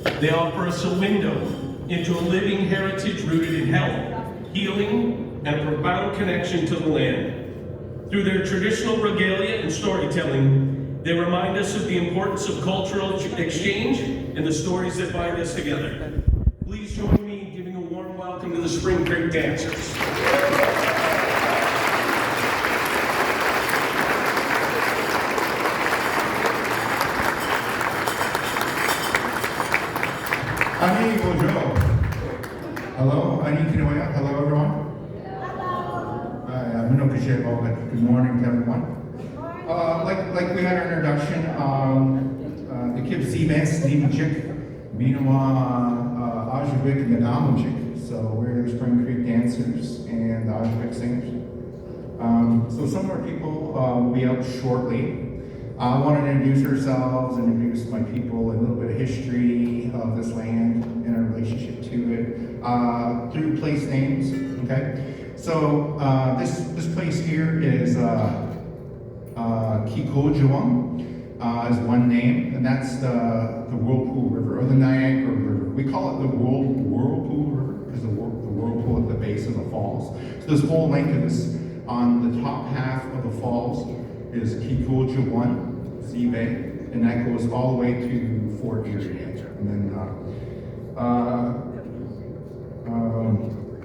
They offer us a window into a living heritage rooted in health, healing, and a profound connection to the land. Through their traditional regalia and storytelling, they remind us of the importance of cultural exchange and the stories that bind us together. Please join me in giving a warm welcome to the Springcreek dancers. Ani bonjour. Hello, Ani Kinoya. Hello, everyone. Good morning to everyone. Like we had our introduction, the Kib Seabass, Nimachik, Minoa, Ajavik, and Nagamuchik. So we're the Springcreek dancers and the Ajavik singers. So some of our people will be out shortly. I wanted to introduce ourselves and introduce my people, a little bit of history of this land and our relationship to it through place names. Okay. So this place here is Kikojuang is one name, and that's the Whirlpool River, or the Niagara River. We call it the Whirlpool River because the whirlpool at the base of the falls. So this whole length of this, on the top half of the falls, is Kikojuang Sea Bay, and that goes all the way to Fort Erie. And then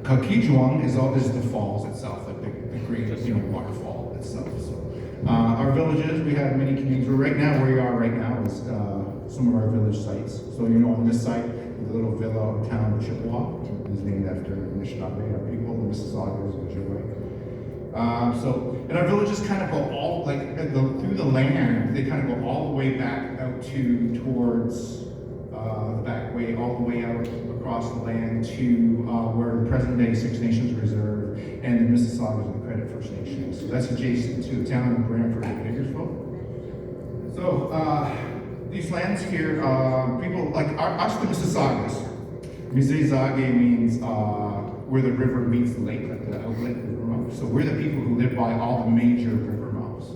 Kakijuang is the falls itself, like the great waterfall itself. So our villages, we have many communities. Right now, where we are right now is some of our village sites. So on this site, the little villa or town of Chippewa is named after Anishinaabe, our people, the Mississaugas, and Ojibwe. And our villages kind of go all through the land. They kind of go all the way back out towards the back way, all the way out across the land to where the present-day Six Nations Reserve and the Mississaugas and the Credit First Nations. So that's adjacent to the town of Brantford and Bakersfield. So these lands here, people like us, the Mississaugas. Mississauga means where the river meets the lake, like the outlet river mouth. So we're the people who live by all the major river mouths.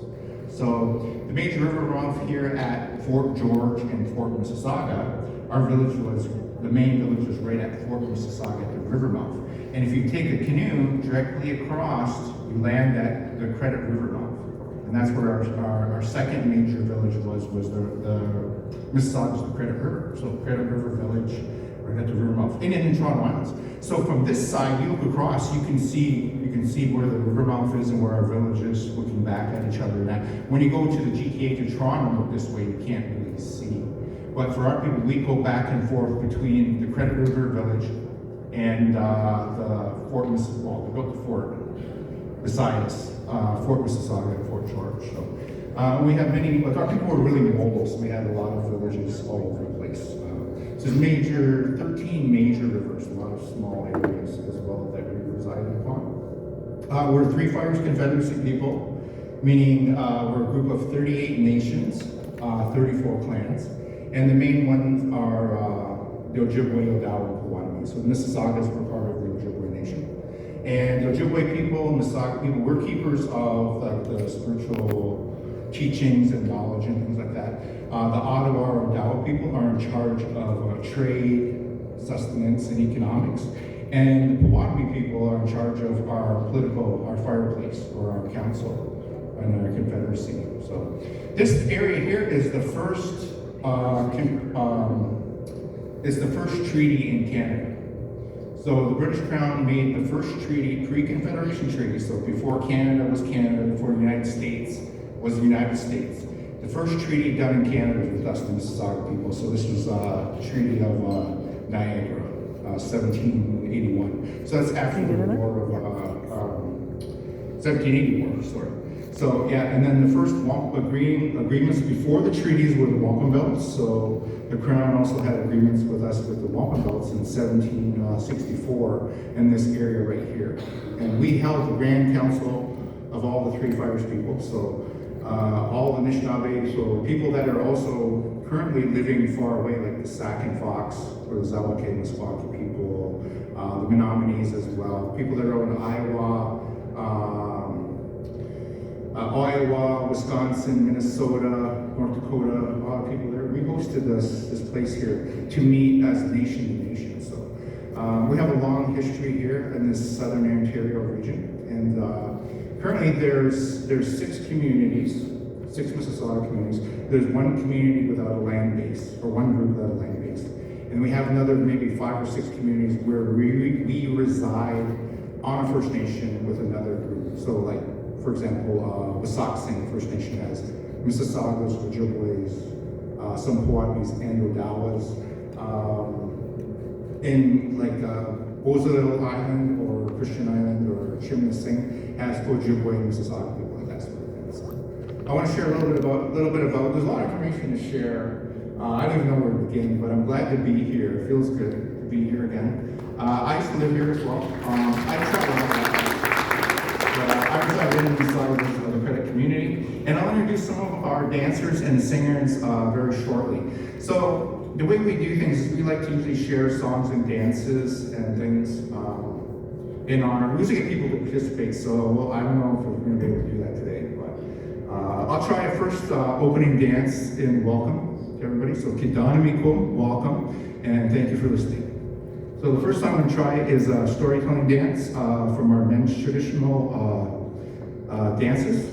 So the major river mouth here at Fort George and Fort Mississauga, our village was, the main village was right at Fort Mississauga at the river mouth. And if you take a canoe directly across, you land at the Credit River mouth. And that's where our second major village was the Mississauga's the Credit River. So Credit River Village, right at the river mouth, and in Toronto Islands. So from this side, you look across, you can see where the river mouth is and where our village is, looking back at each other. Now, when you go to the GTA to Toronto, look this way, you can't really see. But for our people, we go back and forth between the Credit River Village and the Fort Mississauga. We built the fort beside us, Fort Mississauga and Fort George. So we have many, our people were really mobile, so we had a lot of villages all over the place. So there's 13 major rivers, a lot of small areas as well that we resided upon. We're Three Fires Confederacy people, meaning we're a group of 38 nations, 34 clans, and the main ones are the Ojibwe, Odawa, and Potawatomi. So the Mississaugas were part of the Ojibwe nation. And the Ojibwe people, Mississauga people, we're keepers of the spiritual teachings and knowledge and things like that. The Ottawa or Odawa people are in charge of trade, sustenance, and economics. And the Potawatomi people are in charge of our fireplace, or our council, and our confederacy. So this area here is the first treaty in Canada. So the British Crown made the first treaty, pre-Confederation treaty. So before Canada was Canada, before the United States was the United States. The first treaty done in Canada was with us, the Mississauga people. So this was the Treaty of Niagara, 1781. So that's after the War of 1780 War, sorry. So yeah, and then the first agreements before the treaties were the wampum belts. So the Crown also had agreements with us with the wampum belts in 1764 in this area right here. And we held the Grand Council of all the Three Fires people. So all the Anishinaabe, so people that are also currently living far away, like the Sac and Fox, or the Zawake and Meskwaki people, the Menominees as well, people that are out in Iowa, Iowa, Wisconsin, Minnesota, North Dakota, a lot of people there. We hosted this place here to meet as nation to nation. So we have a long history here in this southern Ontario region, and currently there's 6 communities, 6 Mississauga communities. There's 1 community without a land base, or 1 group without a land base, and we have another maybe 5 or 6 communities where we reside on a First Nation with another group. So like, for example, Wissahickon First Nation has Mississaugas, Ojibways, some Powhatans and Odawas. In like Ozaril Island or Christian Island or Chimney has Ojibwe and Mississauga people and that sort of thing. So I want to share a little bit about, there's a lot of information to share. I don't even know where to begin, but I'm glad to be here. It feels good to be here again. I used to live here as well. I travel a lot. I reside in Mississauga of the credit community, and I'll introduce some of our dancers and singers very shortly. So the way we do things is we like to usually share songs and dances and things in honor. We usually get people to participate, so I don't know if we're going to be able to do that today, but I'll try a first opening dance in welcome to everybody. So Kidanamiko, welcome, and thank you for listening. So the first song I'm going to try is a storytelling dance from our men's traditional dances,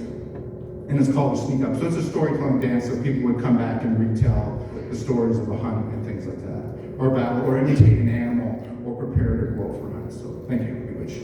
and it's called the Sneak Up. So it's a storytelling dance, so people would come back and retell the stories of a hunt and things like that, or battle, or imitate an animal, or prepare to go for a hunt. So thank you. We wish.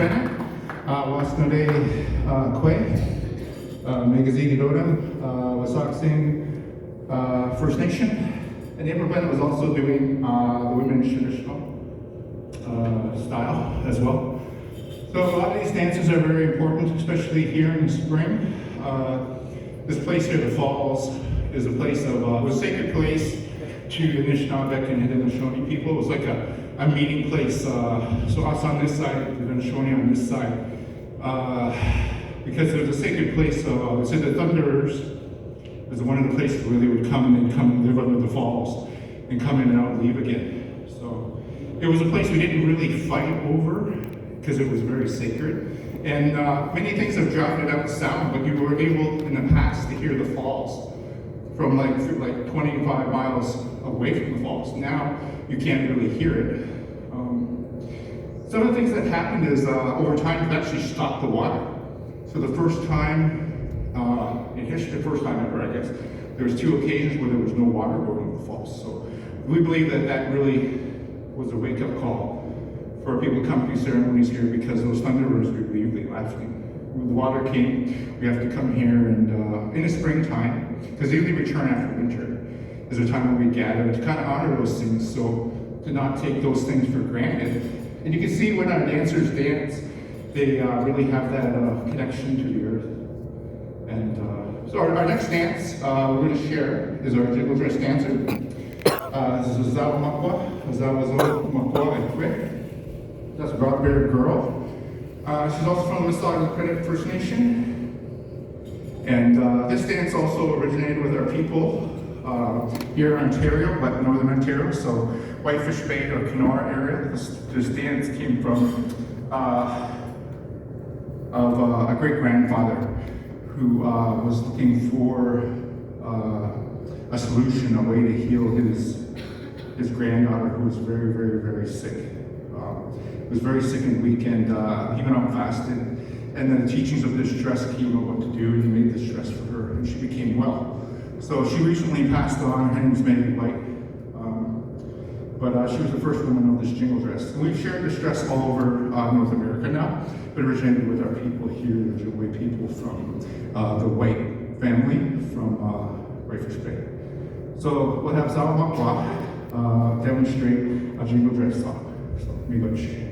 Bennett, Wasnode Kwe, Megazigadodam, Wasaksing First Nation. And April Bennett was also doing the women's traditional style as well. So a lot of these dances are very important, especially here in the spring. This place here, the falls, is a place of, was a sacred place to the Anishinaabe and Haudenosaunee people. It was like a meeting place. So us on this side, the Haudenosaunee on this side. Because it was a sacred place, it said the Thunderers was one of the places where they would come and live under the falls and come in and out and leave again. So it was a place we didn't really fight over because it was very sacred. And many things have drowned out sound, but you were able in the past to hear the falls from like 25 miles away from the falls. Now you can't really hear it. Some of the things that happened is over time it actually stopped the water. So the first time in history, the first time ever, I guess, there was 2 occasions where there was no water going to the falls. So we believe that that really was a wake-up call for people to come to ceremonies here, because those Thunderers, we believe they left. When the water came, we have to come here and in the springtime, because they usually return after winter, is a time when we gather to kind of honor those things, so to not take those things for granted. And you can see when our dancers dance, they really have that connection to the earth. And so our next dance we're going to share is our jingle dress dancer. This is Zawa Makwa, Zawa Makwa and Quick. That's a broad-bearded girl. She's also from the Mississauga First Nation. And this dance also originated with our people here in Ontario, but Northern Ontario, so Whitefish Bay or Kenora area. This dance came from a great-grandfather who was looking for a solution, a way to heal his granddaughter who was very, very, very sick. Was very sick and weak, and he went out fasted. And then the teachings of this dress came out what to do, and he made this dress for her, and she became well. So she recently passed on. Her name was Maggie White, but she was the first woman of this jingle dress. And we've shared this dress all over North America now, but originated with our people here, the Ojibwe people from the White family from Whitefish Bay. So we'll have Zawa Makwa demonstrate a jingle dress song. So, Miigwech.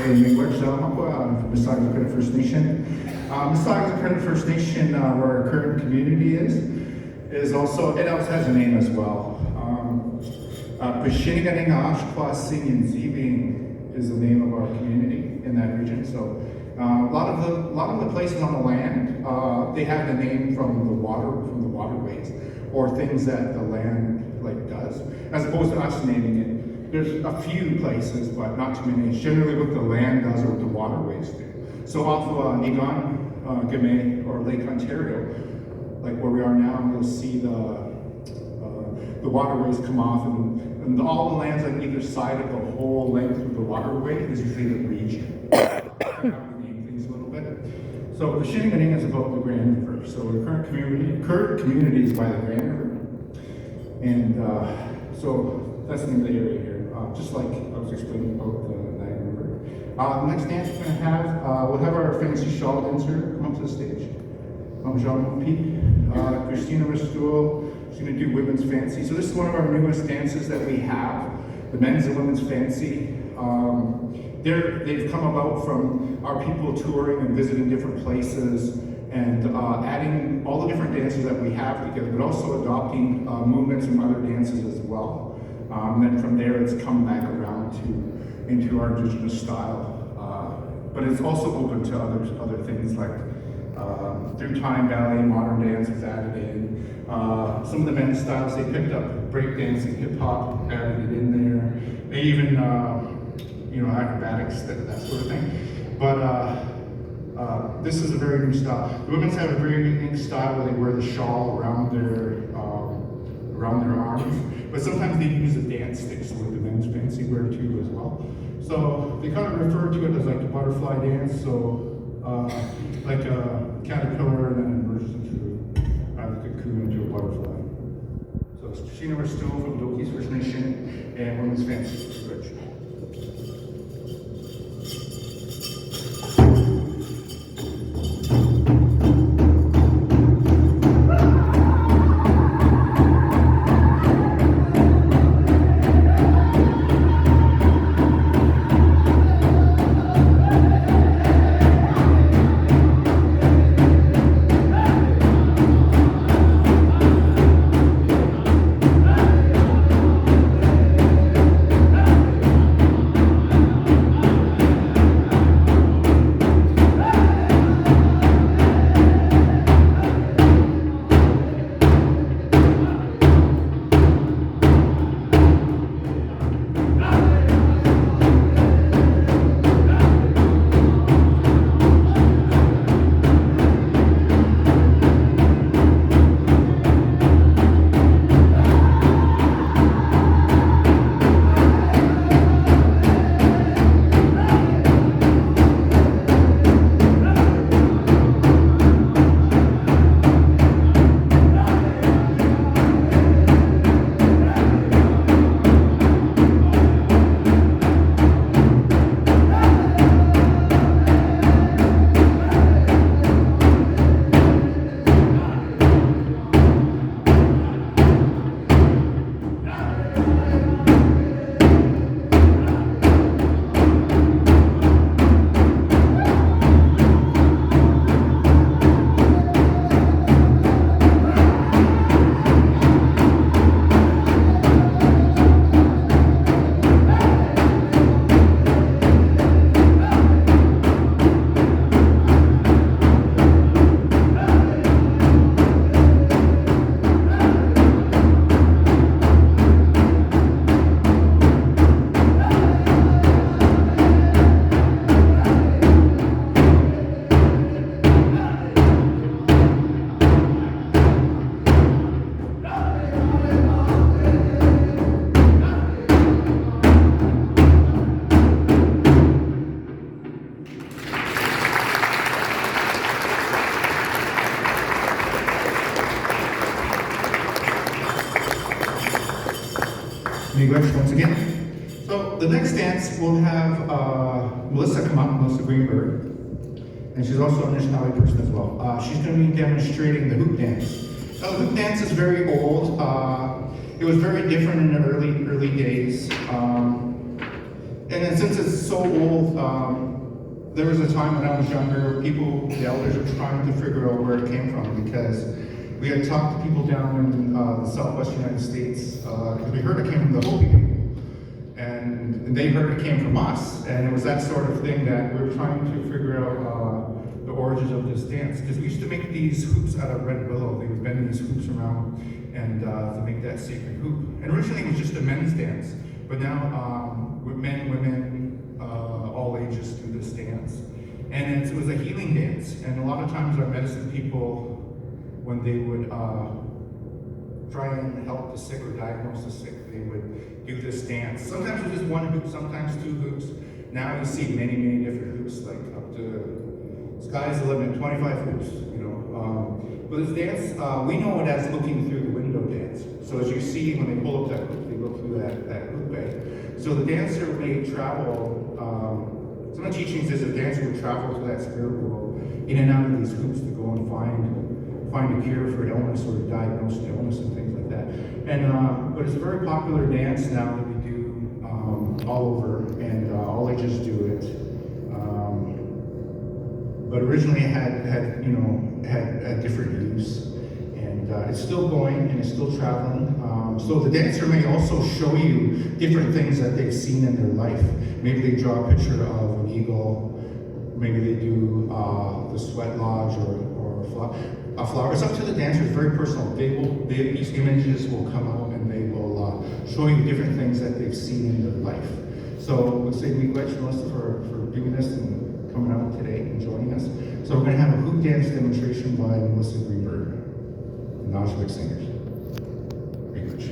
Mississauga Credit First Nation. Mississauga Credit First Nation, where our current community is also, it also has a name as well. Zibing is the name of our community in that region. So a lot of the places on the land, they have the name from the waterways or things that the land does, as opposed to us naming it. There's a few places, but not too many. It's generally what the land does or what the waterways do. So off of Niagara, Gamay, or Lake Ontario, like where we are now, you'll see the waterways come off, and all the lands on either side of the whole length of the waterway is usually the region. How we name things a little bit. So Pishinaganing is about the Grand River. So the current community is by the Grand River. And so that's the name of the area here, just like I was explaining about the Niagara River. The next dance we're going to have, we'll have our fancy shawl dancer come up to the stage. Christina Restool, she's going to do women's fancy. So this is one of our newest dances that we have, the men's and women's fancy. They've come about from our people touring and visiting different places and adding all the different dances that we have together, but also adopting movements from other dances as well. Then from there, it's come back around into our indigenous style. But it's also open to other things like through time, ballet, modern dance is added in. Some of the men's styles, they picked up breakdancing, hip hop, added it in there. They even, acrobatics, that sort of thing. But this is a very new style. The women's have a very unique style where they wear the shawl around their arms, but sometimes they use a dance stick, so like the men's fancy wear too as well. So they kind of refer to it as like the butterfly dance, so like a caterpillar and then emerges into the cocoon into a butterfly. So it's Sheena Restool from Doki's First Nation and Women's Fancy Bridge. Once again. So the next dance we'll have Melissa come up, Melissa Greenberg, and she's also an Anishinaabe person as well. She's going to be demonstrating the hoop dance. Now the hoop dance is very old. It was very different in the early days. And then since it's so old, there was a time when I was younger, the elders were trying to figure out where it came from, because we had talked to people down in the southwest United States, because we heard it came from the Hopi people. And they heard it came from us, and it was that sort of thing that we were trying to figure out the origins of this dance. Because we used to make these hoops out of red willow. They would bend these hoops around and to make that sacred hoop. And originally it was just a men's dance, but now men, women, all ages do this dance. And it was a healing dance. And a lot of times our medicine people, when they would try and help the sick or diagnose the sick, they would do this dance. Sometimes it was just one hoop, sometimes two hoops. Now you see many, many different hoops, like up to, sky's the limit, 25 hoops, you know. But this dance, we know it as looking through the window dance. So as you see, when they pull up that hoop, they look through that hoop way. So the dancer may travel, some of the teachings is the dancer would travel to that spirit world in and out of these hoops to go and find a cure for illness or diagnose illness and things like that. And but it's a very popular dance now that we do all over, and all ages do it. But originally it had different use, and it's still going and it's still traveling. So the dancer may also show you different things that they've seen in their life. Maybe they draw a picture of an eagle. Maybe they do the sweat lodge or a flower. It's up to the dancer. It's very personal. These images will come out and they will show you different things that they've seen in their life. So let's say we invite Melissa for doing this and coming out today and joining us. So we're going to have a hoop dance demonstration by Melissa Greenberg, the Nautilus Singers. Very much.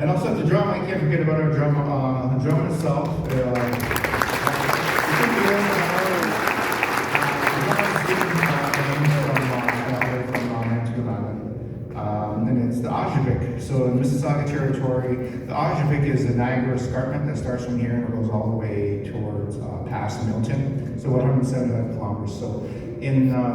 And also at the drum, I can't forget about our drum, the drum itself. And it's the Ojibik. So in Mississauga territory, the Ojibik is the Niagara escarpment that starts from here and goes all the way towards past Milton. So 175 kilometers. So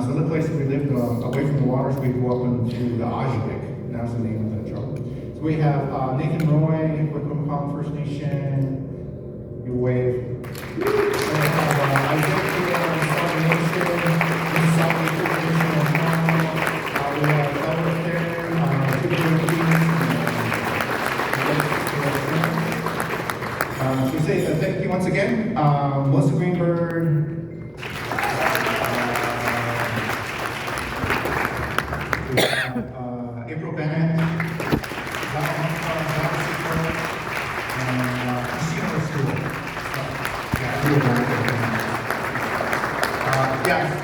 so the place that we lived away from the waters, we go up into the Ojibik. That's the name of that drum. So we have Nathan Roy, Wickham First Nation. You wave. We have Isaac here, Southern Nation, Mississauga Traditional Town. We have Elder there, two different teams. So say thank you once again. Melissa Greenberg. April Bennett.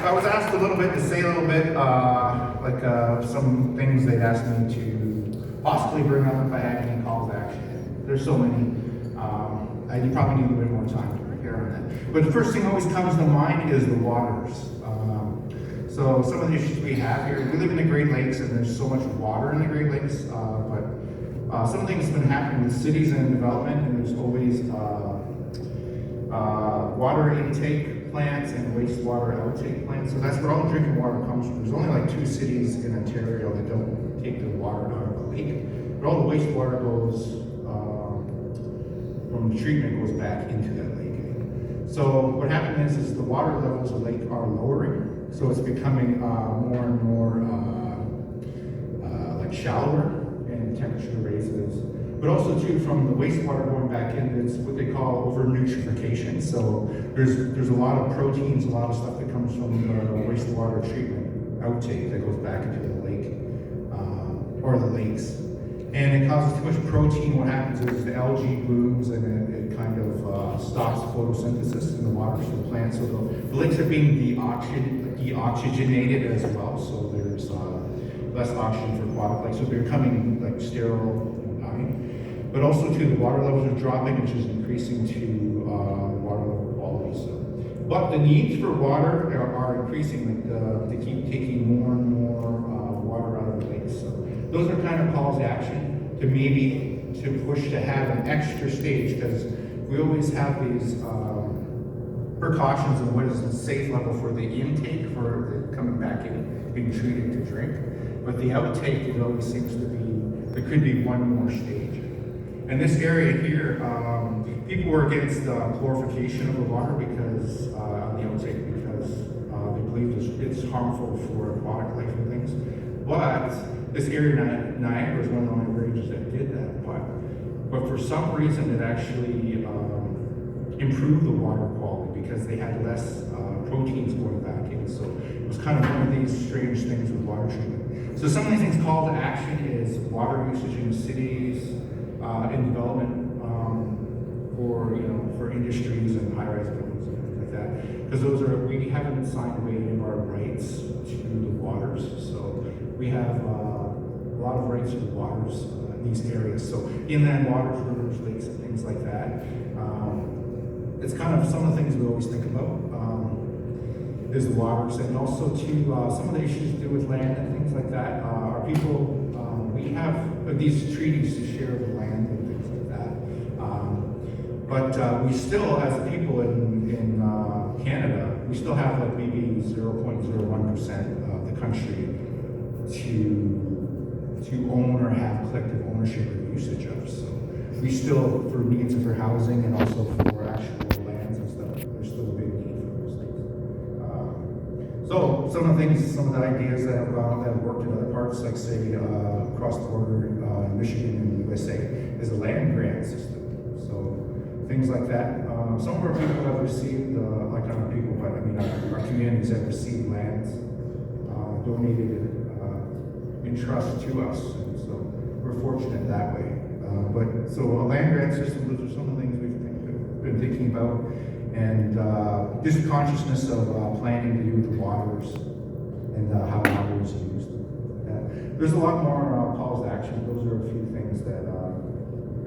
I was asked a little bit to say a little bit, some things they'd asked me to possibly bring up if I had any calls to action. There's so many. I probably need a little bit more time to prepare on that. But the first thing always comes to mind is the waters. So some of the issues we have here, we live in the Great Lakes and there's so much water in the Great Lakes, but some things have been happening with cities and development, and there's always water intake plants and wastewater outtake plants. So that's where all the drinking water comes from. There's only like 2 cities in Ontario that don't take the water out of the lake, but all the wastewater goes from the treatment goes back into that lake. So what happened is the water levels of the lake are lowering. So it's becoming more and more like shallower, and temperature raises. But also too, from the wastewater going back in, it's what they call over-nutrification. So there's a lot of proteins, a lot of stuff that comes from the wastewater treatment outtake that goes back into the lake or the lakes. And it causes too much protein. What happens is the algae blooms and it kind of stops photosynthesis in the water for the plants. So the lakes are being deoxygenated as well. So there's less oxygen for aquatic lakes. So they're becoming like sterile and dying. But also too, the water levels are dropping, which is increasing to water level quality. So, but the needs for water are increasing. They keep taking more and more water out of the lakes. So those are kind of calls to action to maybe to push to have an extra stage, because we always have these precautions of what is the safe level for the intake for the coming back in, being treated to drink. But the outtake, it always seems to be, there could be one more stage. And this area here, people were against chlorification of the water because the outtake, because they believe it's harmful for aquatic life and things. But this area, Niagara, is one of the only regions that did that. But for some reason, it actually improved the water quality because they had less proteins going back in. So it was kind of one of these strange things with water treatment. So some of these things called to action is water usage in cities, in development, for industries and high-rise buildings and things like that. Because we haven't signed away any of our rights to the waters. So we have a lot of rights to the waters in these areas. So inland waters, rivers, lakes, and things like that. It's kind of some of the things we always think about is the waters, and also to some of the issues to do with land and things like that. Our people, we have these treaties to share the land and things like that. But we still, as a people in Canada, we still have like maybe 0.01% of the country to own or have collective ownership or usage of. So we still, for needs for housing and also for actual lands and stuff, there's still a big need for those things. So some of the things, some of the ideas that have worked in other parts, like say across the border in Michigan and the USA, is a land grant system. So things like that. Some of our people have received, like our people, but I mean our communities have received lands donated in trust to us, and so we're fortunate that way. But so a land grant system, those are some of the things we've been thinking about, and just consciousness of planning to do with the waters and how water is used. There's a lot more calls to action. Those are a few things that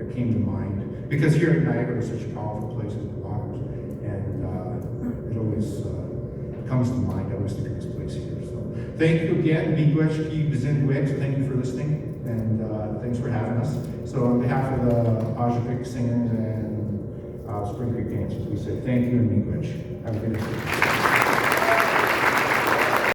that came to mind. Because here at Niagara is such a powerful place with the waters, and it always comes to mind. I always think of this place here. So thank you again, Miigwech Bizindweg, so thank you for listening, and thanks for having us. So on behalf of the Ajapik singers and Springcreek dancers, we say thank you and Miigwech. Have a good day.